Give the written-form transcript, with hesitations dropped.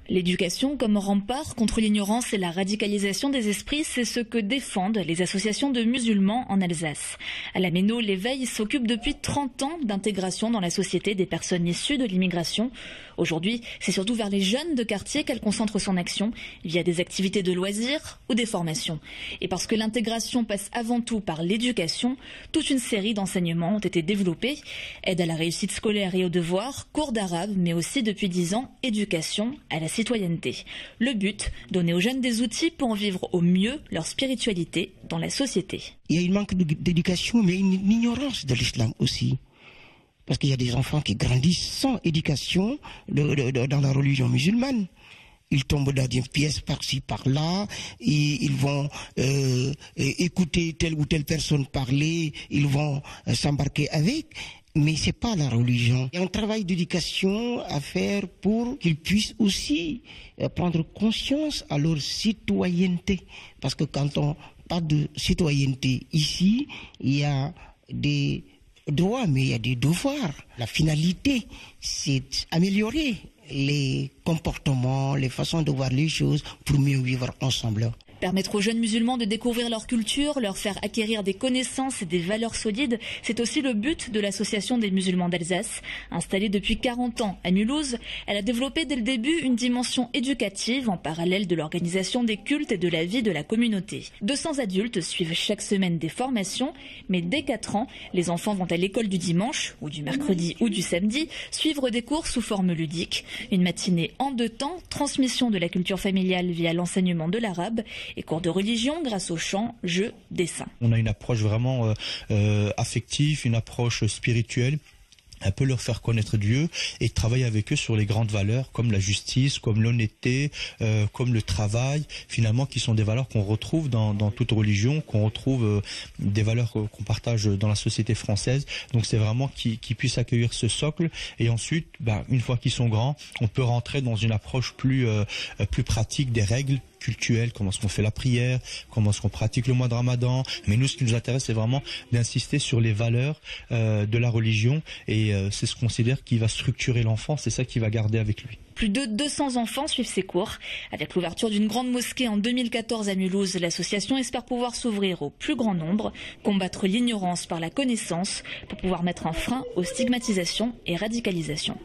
L'éducation comme rempart contre l'ignorance et la radicalisation des esprits, c'est ce que défendent les associations de musulmans en Alsace. À la Méno, l'éveil s'occupe depuis 30 ans d'intégration dans la société des personnes issues de l'immigration. Aujourd'hui, c'est surtout vers les jeunes de quartier qu'elle concentre son action, via des activités de loisirs ou des formations. Et parce que l'intégration passe avant tout par l'éducation, toute une série d'enseignements ont été développés. Aide à la réussite scolaire et aux devoirs, cours d'arabe, mais aussi depuis 10 ans, éducation à la citoyenneté. Le but, donner aux jeunes des outils pour vivre au mieux leur spiritualité dans la société. Il y a un manque d'éducation, mais une ignorance de l'islam aussi. Parce qu'il y a des enfants qui grandissent sans éducation dans la religion musulmane. Ils tombent dans des pièces par-ci, par-là, et ils vont écouter telle ou telle personne parler, ils vont s'embarquer avec. Mais c'est pas la religion. Il y a un travail d'éducation à faire pour qu'ils puissent aussi prendre conscience à leur citoyenneté. Parce que quand on parle de citoyenneté ici, il y a des droits, mais il y a des devoirs. La finalité, c'est améliorer les comportements, les façons de voir les choses pour mieux vivre ensemble. Permettre aux jeunes musulmans de découvrir leur culture, leur faire acquérir des connaissances et des valeurs solides, c'est aussi le but de l'association des musulmans d'Alsace. Installée depuis 40 ans à Mulhouse, elle a développé dès le début une dimension éducative en parallèle de l'organisation des cultes et de la vie de la communauté. 200 adultes suivent chaque semaine des formations, mais dès 4 ans, les enfants vont à l'école du dimanche, ou du mercredi ou du samedi, suivre des cours sous forme ludique. Une matinée en 2 temps, transmission de la culture familiale via l'enseignement de l'arabe, et cours de religion grâce aux chants, jeux, dessins. On a une approche vraiment affective, une approche spirituelle. Un peu leur faire connaître Dieu et travailler avec eux sur les grandes valeurs comme la justice, comme l'honnêteté, comme le travail, finalement qui sont des valeurs qu'on retrouve dans toute religion, qu'on retrouve des valeurs qu'on partage dans la société française. Donc c'est vraiment qu'ils puissent accueillir ce socle et ensuite, une fois qu'ils sont grands, on peut rentrer dans une approche plus pratique des règles culturelles, comment est-ce qu'on fait la prière, comment est-ce qu'on pratique le mois de Ramadan. Mais nous, ce qui nous intéresse, c'est vraiment d'insister sur les valeurs de la religion et c'est ce qu'on considère qui va structurer l'enfant, c'est ça qui va garder avec lui. Plus de 200 enfants suivent ces cours. Avec l'ouverture d'une grande mosquée en 2014 à Mulhouse, l'association espère pouvoir s'ouvrir au plus grand nombre, combattre l'ignorance par la connaissance pour pouvoir mettre un frein aux stigmatisations et radicalisations.